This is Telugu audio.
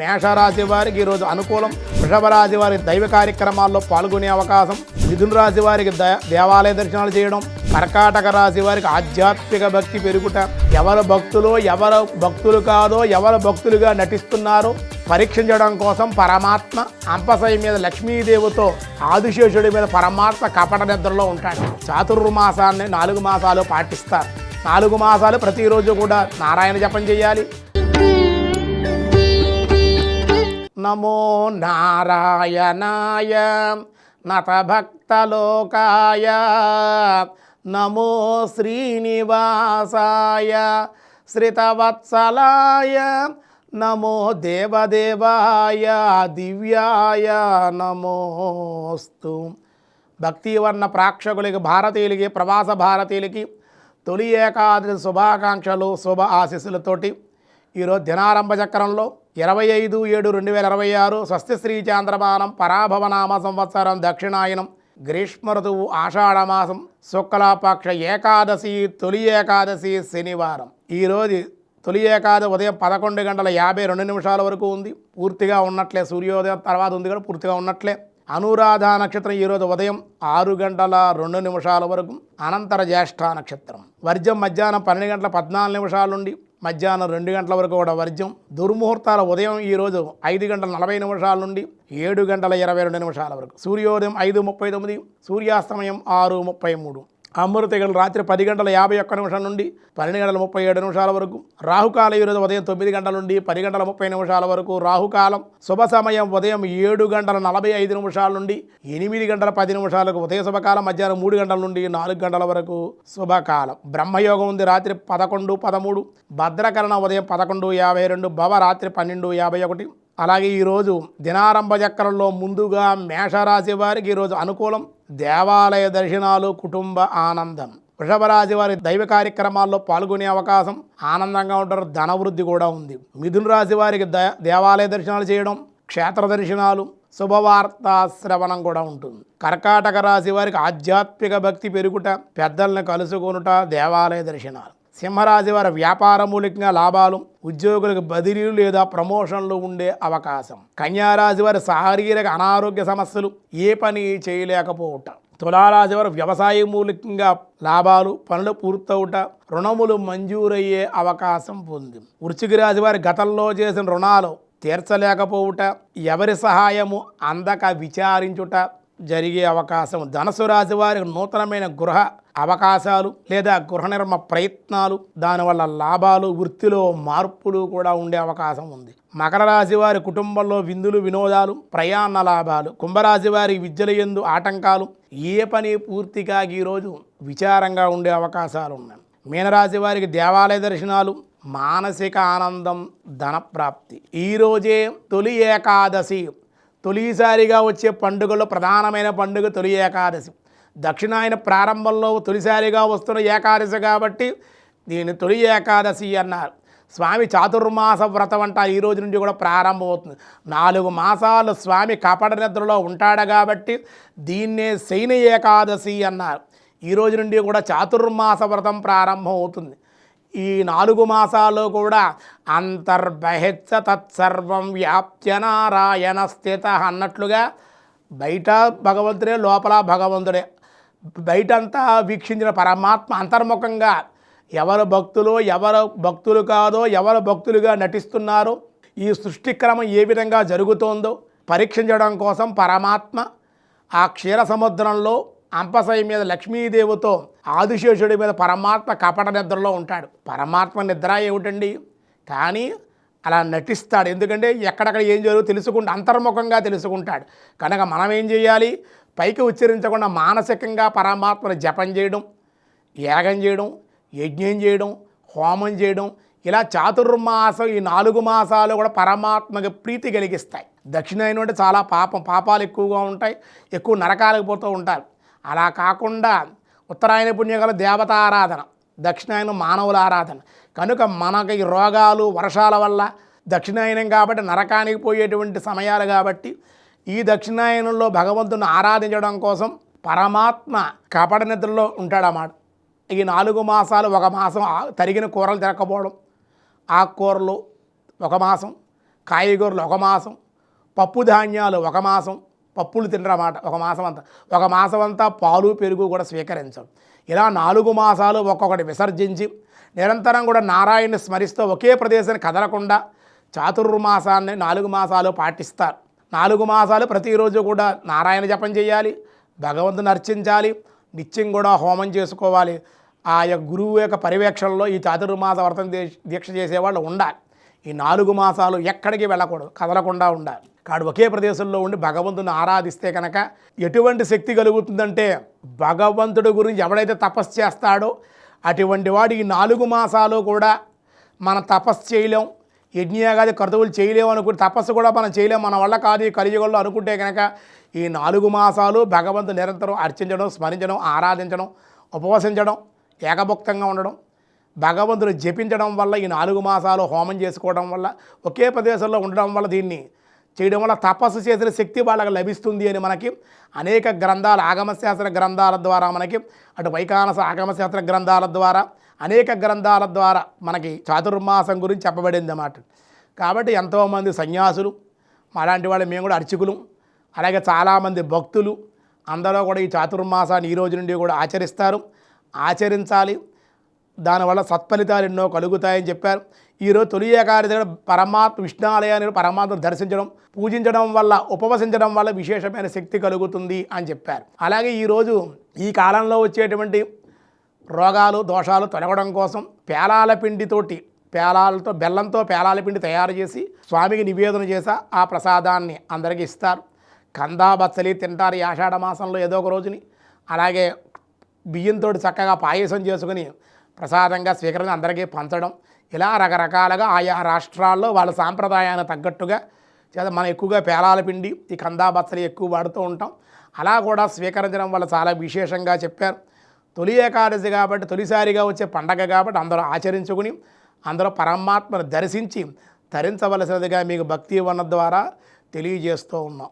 మేషరాశి వారికి ఈరోజు అనుకూలం. వృషభ రాశి వారి దైవ కార్యక్రమాల్లో పాల్గొనే అవకాశం. మిథున రాశి వారికి దేవాలయ దర్శనాలు చేయడం. కర్కాటక రాశి వారికి ఆధ్యాత్మిక భక్తి పెరుగుట. ఎవరు భక్తులు ఎవరు భక్తులు కాదో ఎవరు భక్తులుగా నటిస్తున్నారో పరీక్షించడం కోసం పరమాత్మ అంపశయ్య మీద లక్ష్మీదేవితో ఆదిశేషుడి మీద పరమాత్మ కపట నిద్రలో ఉంటాడు. చాతుర్మాసాన్ని 4 మాసాలు పాటిస్తారు. 4 మాసాలు ప్రతిరోజు కూడా నారాయణ జపం చేయాలి. నమో నారాయణాయ నతభక్తలోకాయ నమో శ్రీనివాసాయ శ్రితవత్సలాయ నమో దేవదేవాయ దివ్యాయ నమోస్తు. భక్తివర్ణ ప్రేక్షకులకి భారతీయులకి ప్రవాస భారతీయులకి తొలి ఏకాదశి శుభాకాంక్షలు శుభ ఆశీస్సులతోటి ఈరోజు దినారంభ చక్రంలో 25/7/2026 స్వస్తి శ్రీ చాంద్రమానం పరాభవనామ సంవత్సరం దక్షిణాయనం గ్రీష్మ ఋతువు ఆషాఢమాసం శుక్లపక్ష ఏకాదశి తొలి ఏకాదశి శనివారం. ఈరోజు తొలి ఏకాదశి ఉదయం 11:52 వరకు ఉంది. పూర్తిగా ఉన్నట్లే. సూర్యోదయం తర్వాత ఉంది కూడా పూర్తిగా ఉన్నట్లే. అనురాధ నక్షత్రం ఈరోజు ఉదయం 6:02 వరకు. అనంతర జ్యేష్ఠ నక్షత్రం. వర్జం మధ్యాహ్నం 12:14 నుండి మధ్యాహ్నం 2 గంటల వరకు కూడా వర్జం. దుర్ముహూర్తాల ఉదయం ఈరోజు 5:40 నుండి 7:22 వరకు. సూర్యోదయం 5:39, సూర్యాస్తమయం 6:33. అమృతగలు రాత్రి 10:51 నుండి 12:37 వరకు. రాహుకాలం ఈరోజు ఉదయం 9 గంటల నుండి 10:30 వరకు రాహుకాలం. శుభ సమయం ఉదయం 7:45 నుండి 8:10 ఉదయ శుభకాలం. మధ్యాహ్నం 3 గంటల నుండి 4 గంటల వరకు శుభకాలం. బ్రహ్మయోగం ఉంది రాత్రి 11:13. భద్రకరణ ఉదయం 11:52, భవ రాత్రి 12:51. అలాగే ఈరోజు దినారంభ చక్రంలో ముందుగా మేషరాశి వారికి ఈరోజు అనుకూలం. దేవాలయ దర్శనాలు, కుటుంబ ఆనందం. వృషభ రాశి వారి దైవ కార్యక్రమాల్లో పాల్గొనే అవకాశం. ఆనందంగా ఉంటారు. ధనవృద్ధి కూడా ఉంది. మిథున రాశి వారికి దేవాలయ దర్శనాలు చేయడం, క్షేత్ర దర్శనాలు, శుభవార్త శ్రవణం కూడా ఉంటుంది. కర్కాటక రాశి వారికి ఆధ్యాత్మిక భక్తి పెరుగుట, పెద్దల్ని కలుసుకొనుట, దేవాలయ దర్శనాలు. సింహరాశి వారి వ్యాపార మూలికంగా లాభాలు, ఉద్యోగులకు బదిలీలు లేదా ప్రమోషన్లు ఉండే అవకాశం. కన్యారాశి వారి శారీరక అనారోగ్య సమస్యలు, ఏ పని చేయలేకపోవట. తులారాశి వారు వ్యవసాయ మూలికంగా లాభాలు, పనులు పూర్తవుట, రుణములు మంజూరయ్యే అవకాశం పొంది. వృశ్చిక రాశి వారి గతంలో చేసిన రుణాలు తీర్చలేకపోవుట, ఎవరి సహాయము అందక విచారించుట జరిగే అవకాశం. ధనుసు రాశి వారికి నూతనమైన గృహ అవకాశాలు లేదా గృహ నిర్మాణ ప్రయత్నాలు, దానివల్ల లాభాలు, వృత్తిలో మార్పులు కూడా ఉండే అవకాశం ఉంది. మకర రాశి వారి కుటుంబంలో విందులు వినోదాలు, ప్రయాణ లాభాలు. కుంభరాశి వారి విద్యల యందు ఆటంకాలు, ఏ పని పూర్తిగా ఈరోజు విచారంగా ఉండే అవకాశాలు ఉన్నాయి. మీనరాశి వారికి దేవాలయ దర్శనాలు, మానసిక ఆనందం, ధనప్రాప్తి. ఈరోజే తొలి ఏకాదశి. తొలిసారిగా వచ్చే పండుగలో ప్రధానమైన పండుగ తొలి ఏకాదశి. దక్షిణాయన ప్రారంభంలో తొలిసారిగా వస్తున్న ఏకాదశి కాబట్టి దీన్ని తొలి ఏకాదశి అన్నారు. స్వామి చాతుర్మాస వ్రతం అంట ఈ రోజు నుండి కూడా ప్రారంభమవుతుంది. 4 మాసాలు స్వామి కపట నిద్రలో ఉంటాడు కాబట్టి దీన్నే శయన ఏకాదశి అన్నారు. ఈ రోజు నుండి కూడా చాతుర్మాస వ్రతం ప్రారంభం అవుతుంది. ఈ 4 మాసాలు కూడా అంతర్బహిత్స తత్సర్వం వ్యాప్త్య నారాయణ స్థిత అన్నట్లుగా బయట భగవంతుడే లోపల భగవంతుడే. బయటంతా వీక్షించిన పరమాత్మ అంతర్ముఖంగా ఎవరు భక్తులు ఎవరు భక్తులు కాదో ఎవరు భక్తులుగా నటిస్తున్నారో ఈ సృష్టిక్రమం ఏ విధంగా జరుగుతోందో పరీక్షించడం కోసం పరమాత్మ ఆ క్షీర సముద్రంలో అంపశయ్య మీద లక్ష్మీదేవితో ఆదిశేషుడి మీద పరమాత్మ కపట నిద్రలో ఉంటాడు. పరమాత్మ నిద్ర ఏమిటండి, కానీ అలా నటిస్తాడు. ఎందుకంటే ఎక్కడెక్కడ ఏం జరుగుతుందో తెలుసుకుంటూ అంతర్ముఖంగా తెలుసుకుంటాడు. కనుక మనం ఏం చేయాలి, పైకి ఉచ్చరించకుండా మానసికంగా పరమాత్మను జపం చేయడం, యాగం చేయడం, యజ్ఞం చేయడం, హోమం చేయడం, ఇలా చాతుర్మాసం ఈ 4 మాసాలు కూడా పరమాత్మకి ప్రీతి కలిగిస్తాయి. దక్షిణాయనం అంటే చాలా పాపాలు ఎక్కువగా ఉంటాయి, ఎక్కువ నరకాలకు పోతూ ఉంటారు. అలా కాకుండా ఉత్తరాయణ పుణ్యగల దేవతా ఆరాధన, దక్షిణాయనం మానవుల ఆరాధన. కనుక మనకి రోగాలు వర్షాల వల్ల దక్షిణాయనం కాబట్టి నరకానికి పోయేటువంటి సమయాలు కాబట్టి ఈ దక్షిణాయనంలో భగవంతుని ఆరాధించడం కోసం పరమాత్మ కపట నిద్రలో ఉంటాడన్నమాట. ఈ 4 మాసాలు, 1 మాసం తరిగిన కూరలు తినకపోవడం, ఆకుకూరలు 1 మాసం, కాయగూరలు ఒక మాసం, పప్పు ధాన్యాలు ఒక మాసం, పప్పులు తినరన్నమాట ఒక మాసం అంతా పాలు పెరుగు కూడా స్వీకరించడం. ఇలా 4 మాసాలు ఒక్కొక్కటి విసర్జించి నిరంతరం కూడా నారాయణ్ని స్మరిస్తూ ఒకే ప్రదేశాన్ని కదలకుండా చాతుర్మాసాన్ని 4 మాసాలు పాటిస్తారు. 4 మాసాలు ప్రతిరోజు కూడా నారాయణ జపం చేయాలి, భగవంతుని అర్చించాలి, నిత్యం కూడా హోమం చేసుకోవాలి. ఆ యొక్క గురువు యొక్క పర్యవేక్షణలో ఈ చాతుర్మాస వ్రతం దీక్ష చేసేవాళ్ళు ఉండాలి. ఈ 4 మాసాలు ఎక్కడికి వెళ్ళకూడదు, కదలకుండా ఉండాలి. కాడు ఒకే ప్రదేశంలో ఉండి భగవంతుని ఆరాధిస్తే కనుక ఎటువంటి శక్తి కలుగుతుందంటే, భగవంతుడి గురించి ఎవడైతే తపస్సు చేస్తాడో అటువంటి వాడు ఈ 4 మాసాలు కూడా మనం తపస్సు చేయలేం, యజ్ఞయాగాది క్రతువులు చేయలేము అనుకుంటే, తపస్సు కూడా మనం చేయలేం, మన వల్ల కాదు ఈ కలియుగంలో అనుకుంటే కనుక ఈ 4 మాసాలు భగవంతుని నిరంతరం అర్చించడం, స్మరించడం, ఆరాధించడం, ఉపవసించడం, ఏకభుక్తంగా ఉండడం, భగవంతుని జపించడం వల్ల ఈ 4 మాసాలు హోమం చేసుకోవడం వల్ల, ఒకే ప్రదేశంలో ఉండడం వల్ల, దీన్ని చేయడం వల్ల తపస్సు చేసిన శక్తి వాళ్ళకి లభిస్తుంది అని మనకి అనేక గ్రంథాలు, ఆగమశాస్త్ర గ్రంథాల ద్వారా మనకి, అటు వైఖానస ఆగమశాస్త్ర గ్రంథాల ద్వారా, అనేక గ్రంథాల ద్వారా మనకి చాతుర్మాసం గురించి చెప్పబడింది అన్నమాట. కాబట్టి ఎంతోమంది సన్యాసులు, అలాంటి వాళ్ళు మేము కూడా అర్చకులు, అలాగే చాలామంది భక్తులు అందరూ కూడా ఈ చాతుర్మాసాన్ని ఈ రోజు నుండి కూడా ఆచరించాలి. దానివల్ల సత్ఫలితాలు ఎన్నో కలుగుతాయని చెప్పారు. ఈరోజు తొలి ఏకాదశి పరమాత్మ విష్ణాలయాన్ని పరమాత్మను దర్శించడం, పూజించడం వల్ల, ఉపవసించడం వల్ల విశేషమైన శక్తి కలుగుతుంది అని చెప్పారు. అలాగే ఈరోజు ఈ కాలంలో వచ్చేటువంటి రోగాలు, దోషాలు తొలగడం కోసం పేలాల పిండితోటి, బెల్లంతో పేలాల పిండి తయారు చేసి స్వామికి నివేదన చేసి ఆ ప్రసాదాన్ని అందరికీ ఇస్తారు. కందా బచ్చలి తింటారు ఈ ఆషాఢ మాసంలో ఏదో ఒక రోజుని. అలాగే బియ్యంతో చక్కగా పాయసం చేసుకుని ప్రసాదంగా స్వీకరించి అందరికీ పంచడం, ఇలా రకరకాలుగా ఆయా రాష్ట్రాల్లో వాళ్ళ సాంప్రదాయాన్ని తగ్గట్టుగా మనం ఎక్కువగా పేలాల పిండి, ఈ కందా బచ్చలి ఎక్కువ వాడుతూ ఉంటాం. అలా కూడా స్వీకరించడం వల్ల చాలా విశేషంగా చెప్పారు. తొలి ఏకాదశి కాబట్టి, తొలిసారిగా వచ్చే పండగ కాబట్టి అందరూ ఆచరించుకుని అందరూ పరమాత్మను దర్శించి తరించవలసినదిగా మీకు భక్తి వన ద్వారా తెలియజేస్తూ ఉన్నాం.